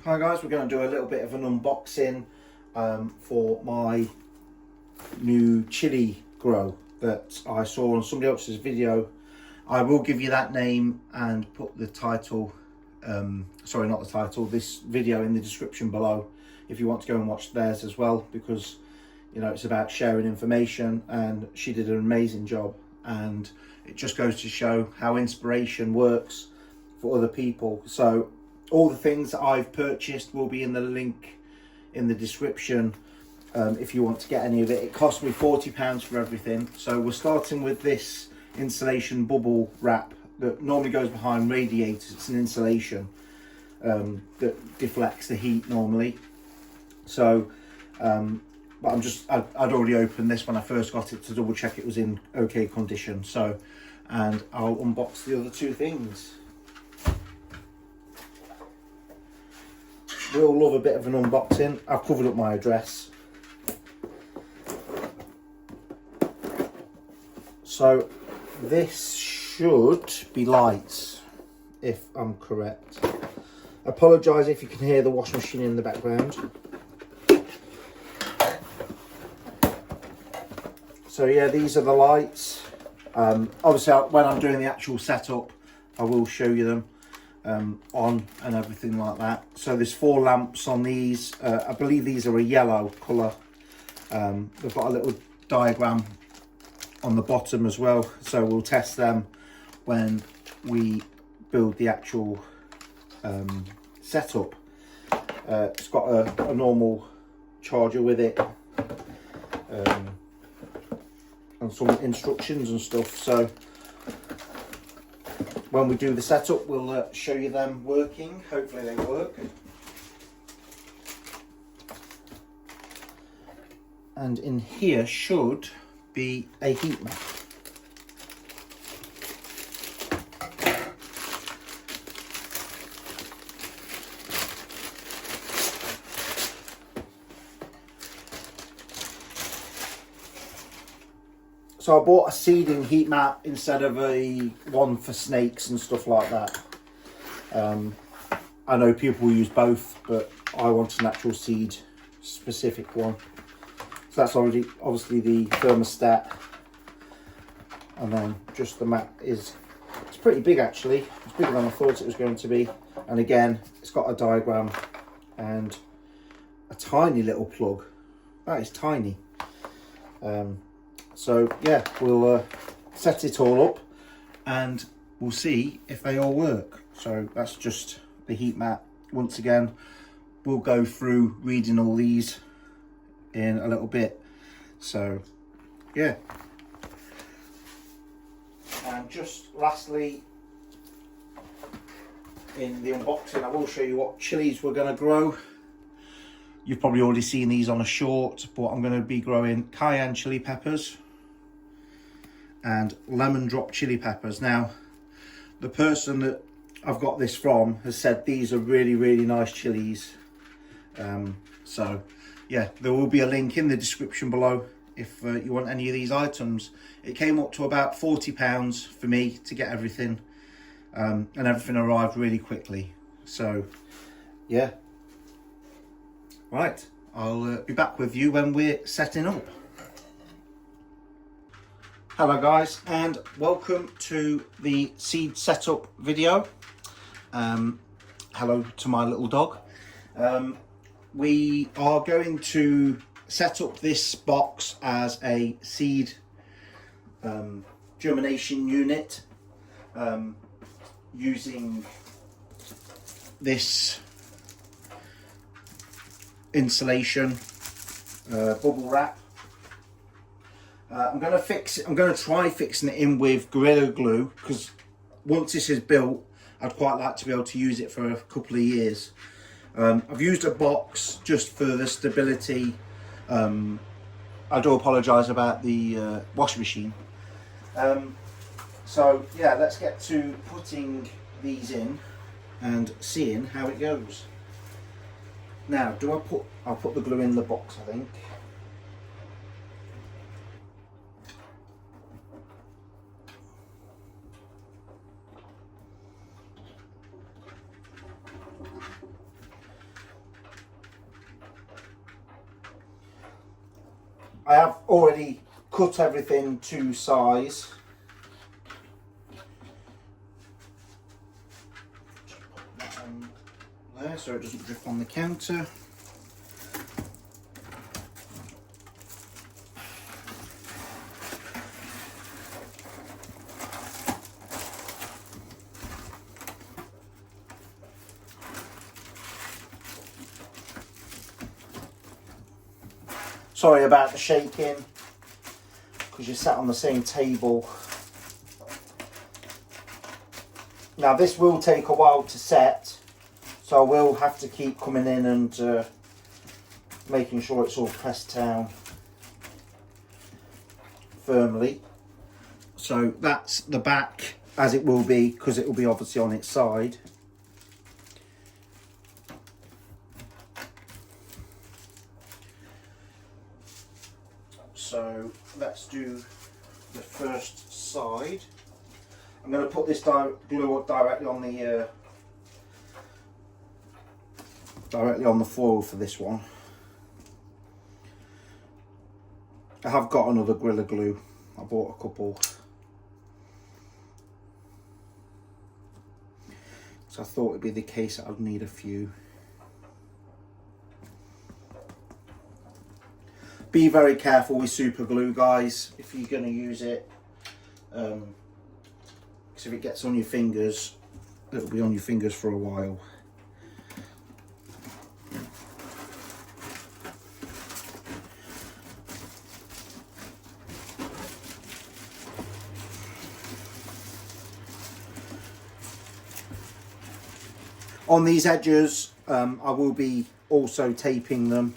Hi guys, we're going to do a little bit of an unboxing for my new chili grow that I saw on somebody else's video. I will give you that name and put the title, sorry not the title, this video in the description below if you want to go and watch theirs as well, because you know it's about sharing information and she did an amazing job, and it just goes to show how inspiration works for other people. So all the things that I've purchased will be in the link in the description if you want to get any of it. It cost me £40 for everything. So we're starting with this insulation bubble wrap that normally goes behind radiators. It's an insulation that deflects the heat normally. So but I'd already opened this when I first got it to double check it was in okay condition. So, and I'll unbox the other two things. We'll love a bit of an unboxing. I've covered up my address. So this should be lights, if I'm correct. Apologise if you can hear the washing machine in the background. So yeah, these are the lights. Obviously when I'm doing the actual setup, I will show you them on and everything like that. So there's 4 lamps on these. I believe these are a yellow colour. They've got a little diagram on the bottom as well, so we'll test them when we build the actual setup. It's got a normal charger with it, and some instructions and stuff. So when we do the setup, we'll show you them working. Hopefully they work. And in here should be a heat mat. So I bought a seeding heat mat instead of a one for snakes and stuff like that. I know people use both, but I want an actual seed specific one. So that's already obviously the thermostat, and then just the mat it's pretty big actually. It's bigger than I thought it was going to be. And again, it's got a diagram and a tiny little plug. That is tiny. So yeah, we'll set it all up and we'll see if they all work. So that's just the heat mat. Once again, we'll go through reading all these in a little bit. So yeah. And just lastly, in the unboxing, I will show you what chilies we're going to grow. You've probably already seen these on a short, but I'm going to be growing cayenne chili peppers and lemon drop chili peppers. Now, the person that I've got this from has said these are really, really nice chilies. So yeah, there will be a link in the description below if you want any of these items. It came up to about £40 for me to get everything, and everything arrived really quickly. So yeah, right, I'll be back with you when we're setting up. Hello guys, and welcome to the seed setup video. Hello to my little dog. We are going to set up this box as a seed germination unit using this insulation bubble wrap. I'm going to try fixing it in with Gorilla Glue, because once this is built, I'd quite like to be able to use it for a couple of years. I've used a box just for the stability. I do apologise about the washing machine. So yeah, let's get to putting these in and seeing how it goes. Now, I'll put the glue in the box, I think. I have already cut everything to size. Just put that on there so it doesn't drip on the counter. Sorry about the shaking, because you sat on the same table. Now this will take a while to set, so I will have to keep coming in and making sure it's all pressed down firmly. So that's the back as it will be, because it will be obviously on its side. So let's do the first side. I'm going to put this glue up directly on the foil for this one. I have got another Gorilla Glue. I bought a couple. So I thought it'd be the case that I'd need a few. Be very careful with super glue, guys, if you're going to use it, because if it gets on your fingers, it'll be on your fingers for a while. On these edges, I will be also taping them.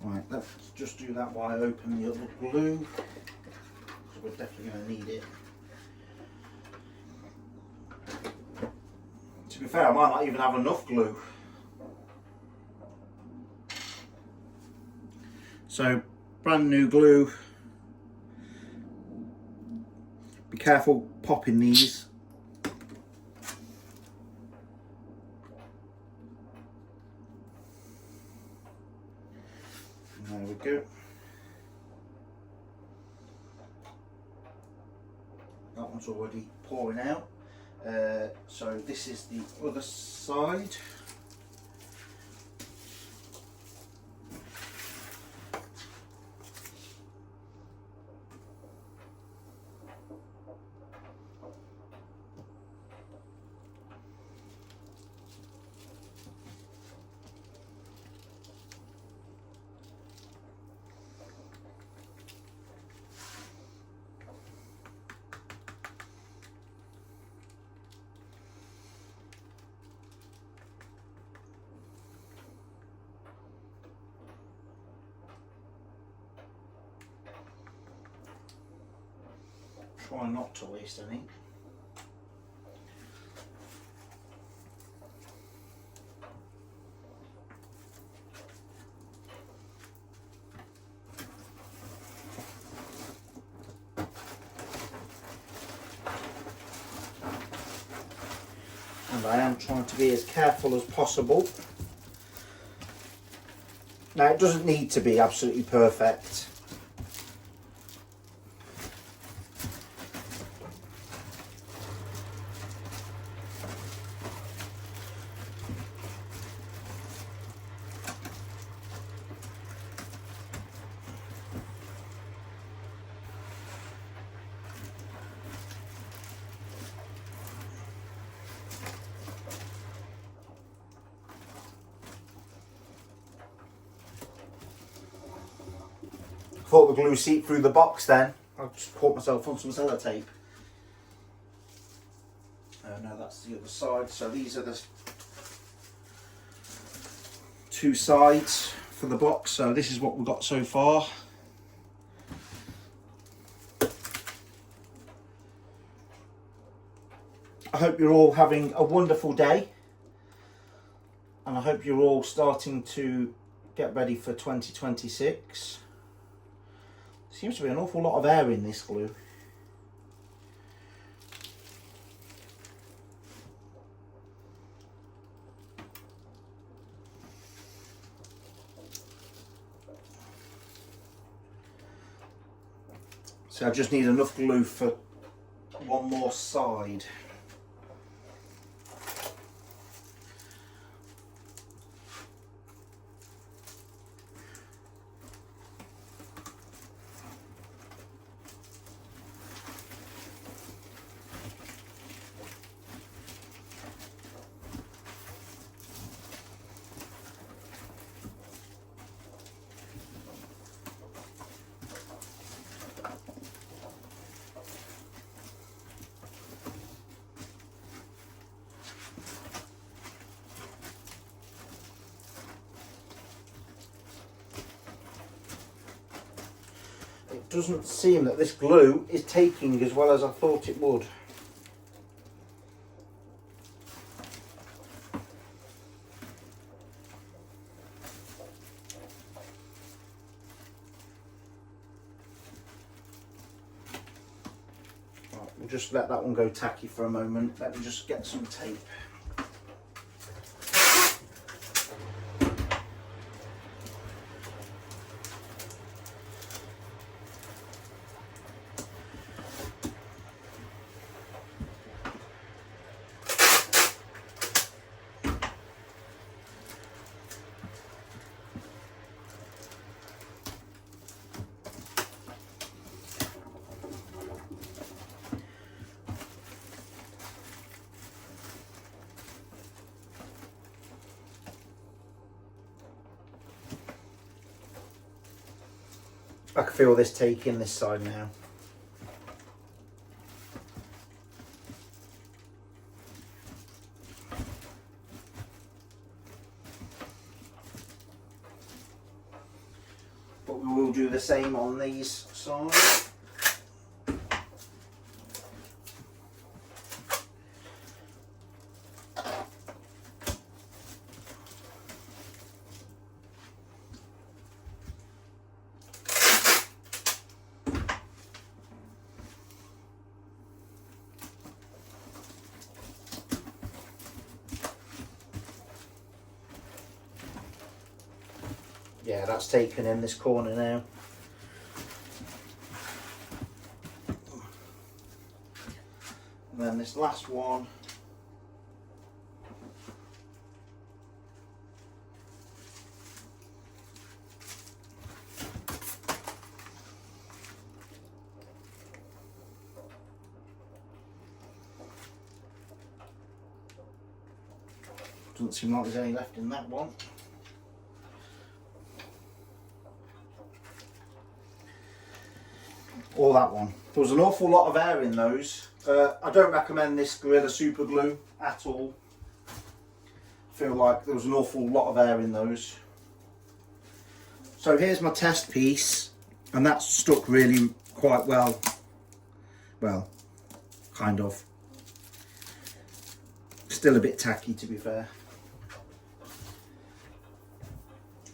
Right, let's just do that while I open the other glue, because we're definitely going to need it. To be fair, I might not even have enough glue. So, brand new glue. Be careful popping these. There we go. That one's already pouring out. So this is the other side. Try not to waste any. And I am trying to be as careful as possible. Now it doesn't need to be absolutely perfect. Thought the glue seeped through the box then. I'll just caught myself on some sellotape. No, that's the other side. So these are the two sides for the box. So this is what we've got so far. I hope you're all having a wonderful day. And I hope you're all starting to get ready for 2026. Seems to be an awful lot of air in this glue. So I just need enough glue for one more side. It doesn't seem that this glue is taking as well as I thought it would. Right, we'll just let that one go tacky for a moment. Let me just get some tape. I can feel this taking this side now. But we will do the same on these sides. Yeah, that's taken in this corner now. And then this last one. Doesn't seem like there's any left in that one. Or that one. There was an awful lot of air in those. I don't recommend this Gorilla Super Glue at all. I feel like there was an awful lot of air in those. So here's my test piece, and that's stuck really quite well. Well, kind of. Still a bit tacky, to be fair.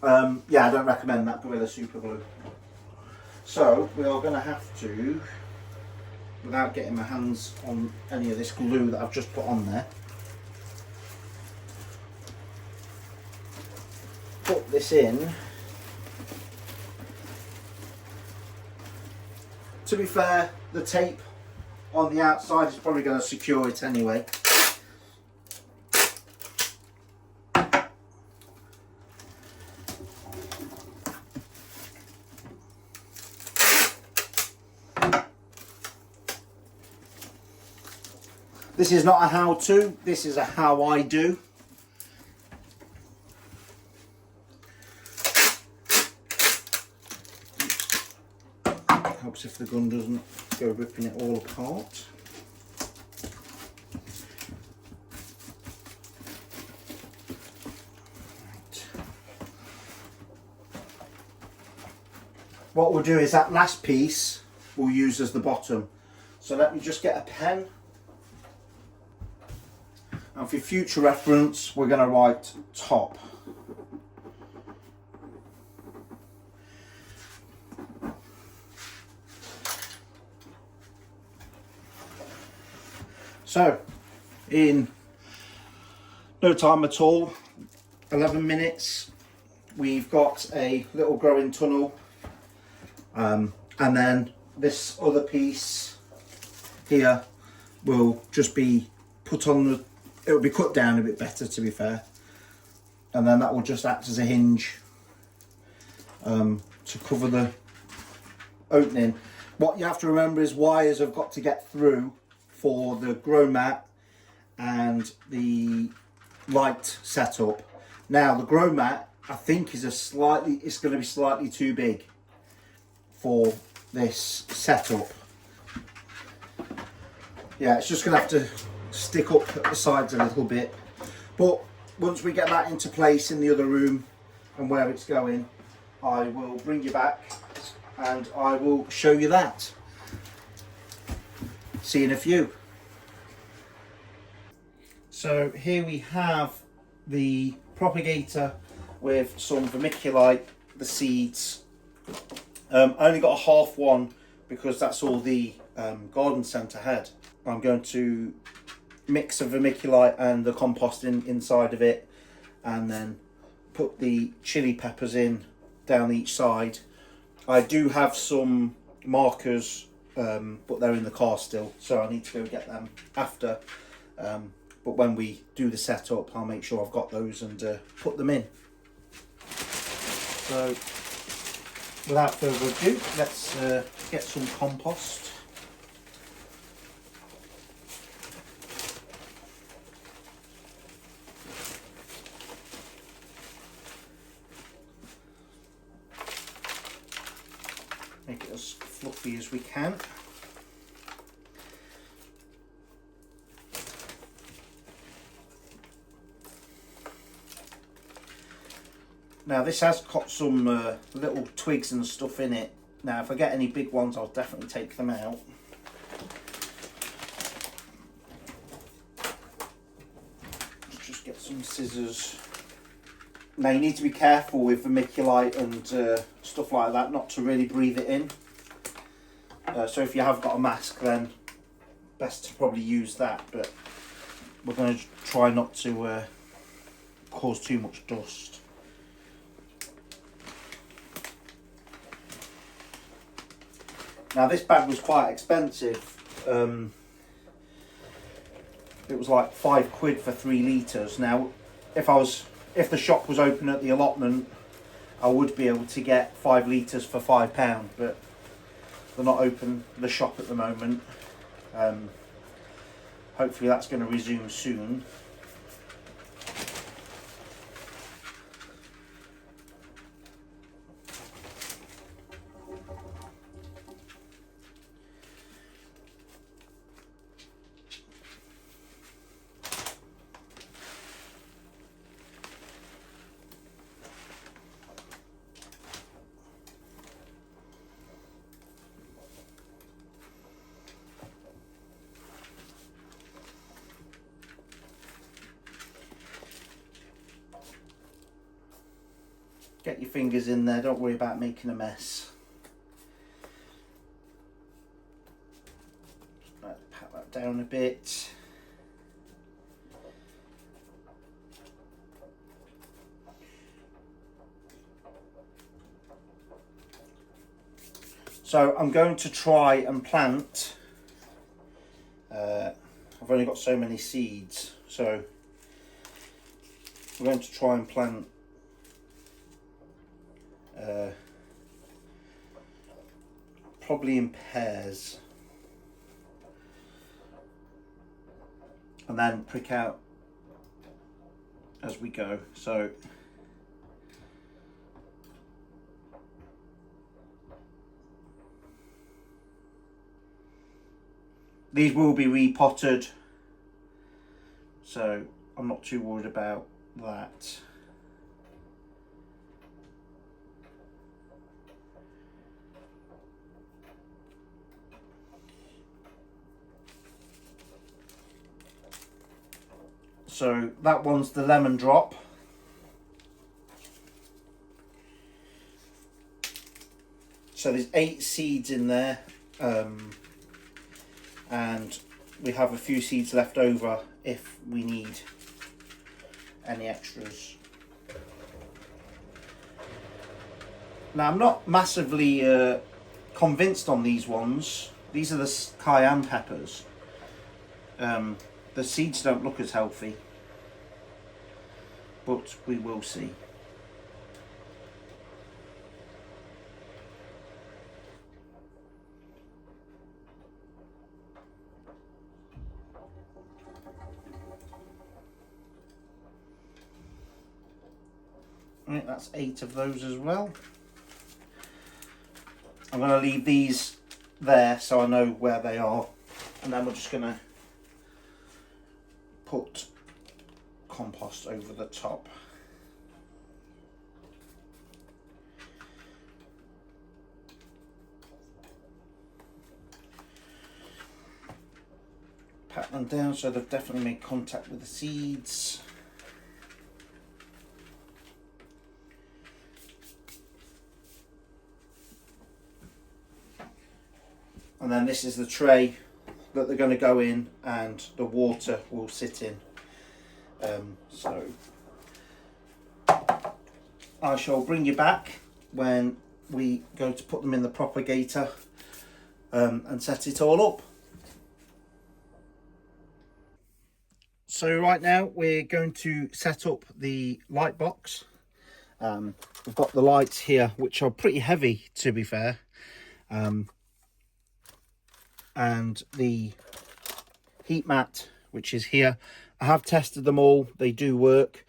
Yeah, I don't recommend that Gorilla Super Glue. So we are going to have to, without getting my hands on any of this glue that I've just put on there, put this in. To be fair, the tape on the outside is probably going to secure it anyway. This is not a how-to, this is a how I do. Helps if the gun doesn't go ripping it all apart. Right. What we'll do is that last piece we'll use as the bottom. So let me just get a pen. And for future reference, we're going to write top. So in no time at all, 11 minutes, we've got a little growing tunnel, and then this other piece here will just be put on the, it'll be cut down a bit better, to be fair, and then that will just act as a hinge to cover the opening. What you have to remember is wires have got to get through for the grow mat and the light setup. Now the grow mat, I think, is it's going to be slightly too big for this setup. Yeah, it's just going to have to stick up at the sides a little bit. But once we get that into place in the other room and where it's going, I will bring you back and I will show you that. See you in a few. So here we have the propagator with some vermiculite, the seeds. I only got a half one because that's all the garden centre had. I'm going to mix the vermiculite and the compost inside of it, and then put the chili peppers in down each side. I do have some markers, but they're in the car still, so I need to go get them after. But when we do the setup, I'll make sure I've got those and put them in. So without further ado, let's get some compost. Make it as fluffy as we can. Now this has got some little twigs and stuff in it. Now if I get any big ones, I'll definitely take them out. Let's just get some scissors. Now you need to be careful with vermiculite and stuff like that, not to really breathe it in. So if you have got a mask, then best to probably use that, but we're going to try not to cause too much dust. Now this bag was quite expensive. It was like £5 for 3 litres. Now if the shop was open at the allotment, I would be able to get 5 litres for £5, but they're not open, the shop, at the moment. Hopefully that's going to resume soon. Get your fingers in there, don't worry about making a mess. Right, pat that down a bit. So I'm going to try and plant, I've only got so many seeds, so I'm going to try and plant probably in pairs, and then prick out as we go. So these will be repotted, so I'm not too worried about that. So that one's the lemon drop. So there's 8 seeds in there, and we have a few seeds left over if we need any extras. Now, I'm not massively convinced on these ones. These are the cayenne peppers. The seeds don't look as healthy, but we will see. Right, that's 8 of those as well. I'm going to leave these there so I know where they are, and then we're just going to put compost over the top. Pat them down so they've definitely made contact with the seeds. And then this is the tray that they're going to go in and the water will sit in. So I shall bring you back when we go to put them in the propagator and set it all up. So right now we're going to set up the light box. We've got the lights here, which are pretty heavy to be fair. And the heat mat, which is here. I have tested them all, they do work.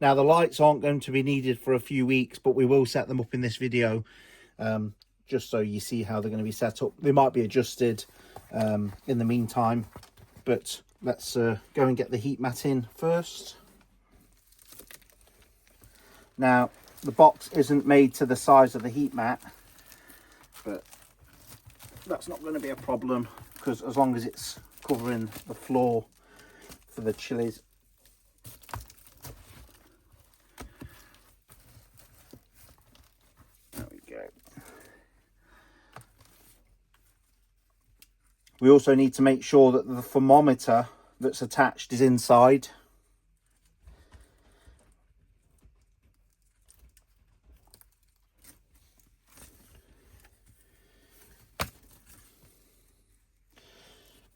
Now the lights aren't going to be needed for a few weeks, but we will set them up in this video, just so you see how they're going to be set up. They might be adjusted in the meantime, but let's go and get the heat mat in first. Now the box isn't made to the size of the heat mat, but that's not going to be a problem, because as long as it's covering the floor for the chilies. There we go. We also need to make sure that the thermometer that's attached is inside.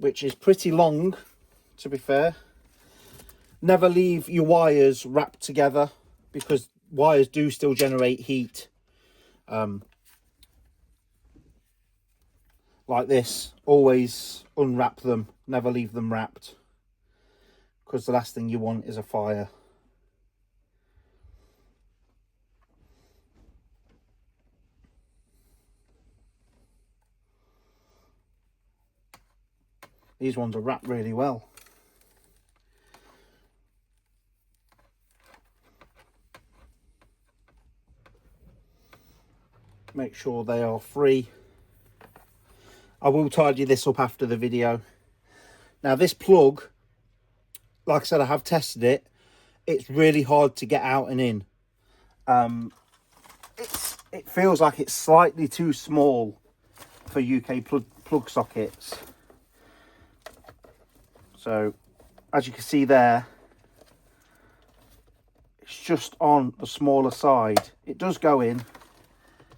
Which is pretty long, to be fair. Never leave your wires wrapped together, because wires do still generate heat. Like this, always unwrap them, never leave them wrapped, because the last thing you want is a fire. These ones are wrapped really well. Make sure they are free. I will tidy this up after the video. Now this plug, like I said, I have tested it. It's really hard to get out and in. It feels like it's slightly too small for UK plug sockets. So, as you can see there, it's just on the smaller side. It does go in,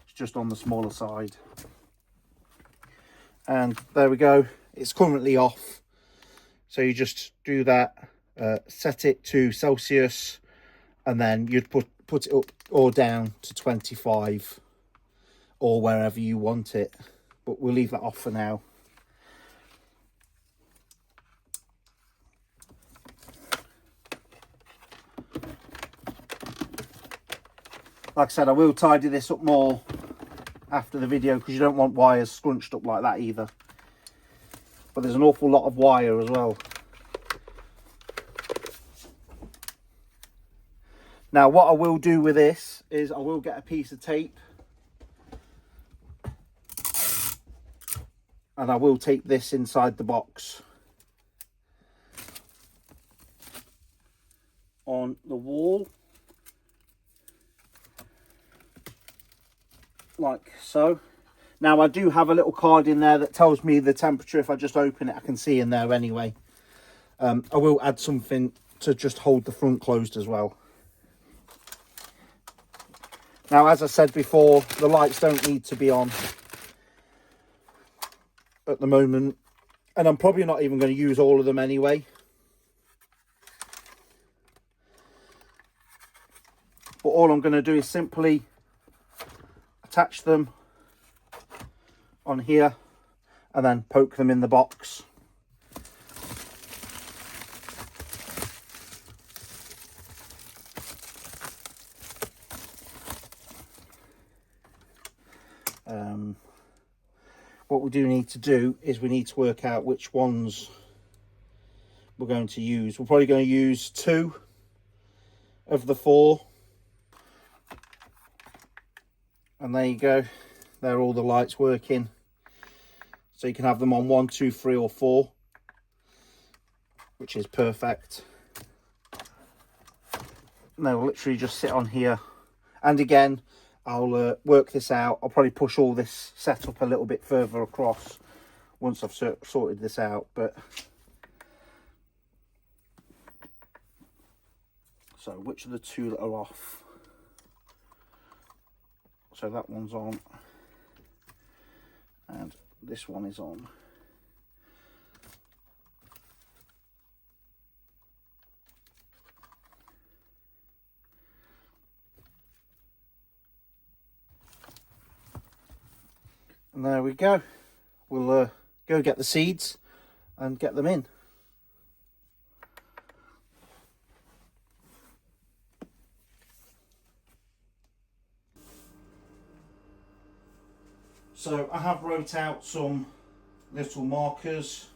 it's just on the smaller side. And there we go, it's currently off. So you just do that, set it to Celsius, and then you'd put it up or down to 25 or wherever you want it. But we'll leave that off for now. Like I said, I will tidy this up more after the video, because you don't want wires scrunched up like that either. But there's an awful lot of wire as well. Now what I will do with this is I will get a piece of tape, and I will tape this inside the box on the wall, like so. Now I do have a little card in there that tells me the temperature. If I just open it, I can see in there anyway. I will add something to just hold the front closed as well. Now, as I said before, the lights don't need to be on at the moment, and I'm probably not even going to use all of them anyway. But all I'm going to do is simply attach them on here and then poke them in the box. What we do need to do is we need to work out which ones we're going to use. We're probably going to use 2 of the 4. And there you go. There are all the lights working. So you can have them on 1, 2, 3 or 4, which is perfect. And they'll literally just sit on here. And again, I'll work this out. I'll probably push all this setup a little bit further across once I've sorted this out. But so which are the 2 that are off? So that one's on and this one is on. And there we go. We'll go get the seeds and get them in. So I have wrote out some little markers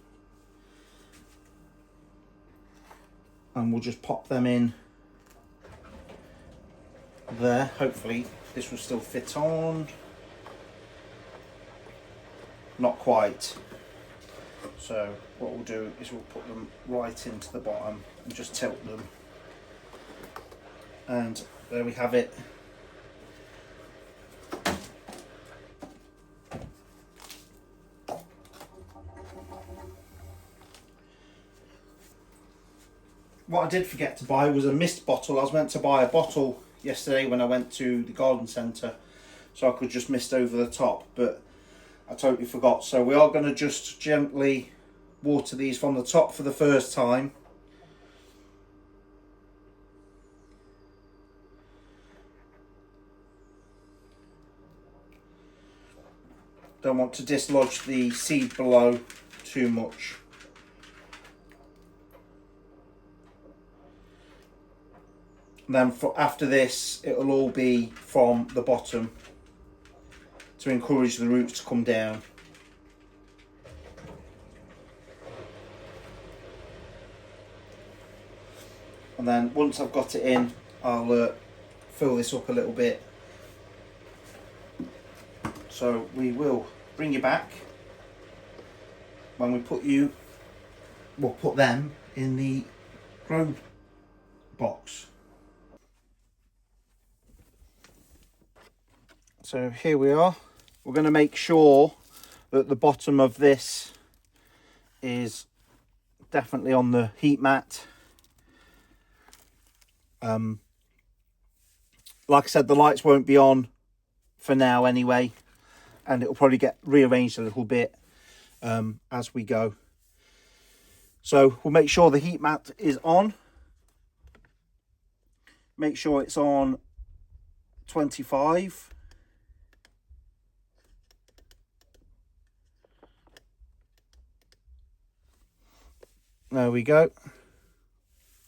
and we'll just pop them in there. Hopefully this will still fit on. Not quite. So what we'll do is we'll put them right into the bottom and just tilt them. And there we have it. What I did forget to buy was a mist bottle. I was meant to buy a bottle yesterday when I went to the garden centre so I could just mist over the top, but I totally forgot. So we are going to just gently water these from the top for the first time. Don't want to dislodge the seed below too much. And then after this, it'll all be from the bottom to encourage the roots to come down. And then once I've got it in, I'll fill this up a little bit. So we will bring you back when we'll put them in the grow box. So here we are. We're going to make sure that the bottom of this is definitely on the heat mat. Like I said, the lights won't be on for now anyway, and it'll probably get rearranged a little bit as we go. So we'll make sure the heat mat is on. Make sure it's on 25. There we go.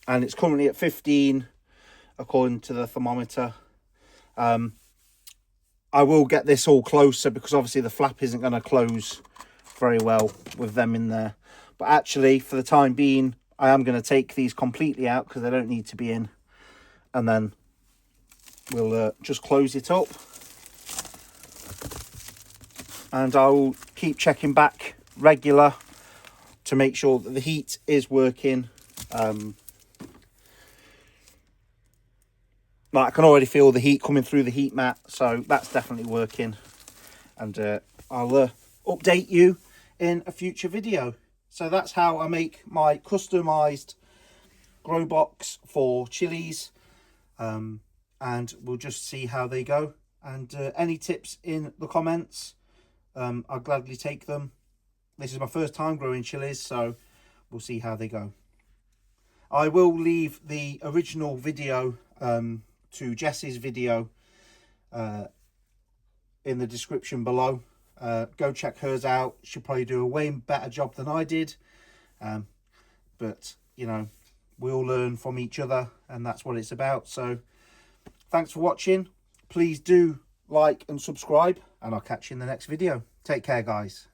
And it's currently at 15 according to the thermometer. I will get this all closer because obviously the flap isn't going to close very well with them in there. But actually, for the time being, I am going to take these completely out because they don't need to be in. And then we'll just close it up. And I'll keep checking back regular to make sure that the heat is working. Like I can already feel the heat coming through the heat mat, so that's definitely working. And I'll update you in a future video. So that's how I make my customized grow box for chilies, and we'll just see how they go. And any tips in the comments, I'll gladly take them. This is my first time growing chilies, so we'll see how they go. I will leave the original video to Jess's video in the description below. Go check hers out. She'll probably do a way better job than I did, but you know, we all learn from each other, and that's what it's about. So thanks for watching. Please do like and subscribe, and I'll catch you in the next video. Take care, guys.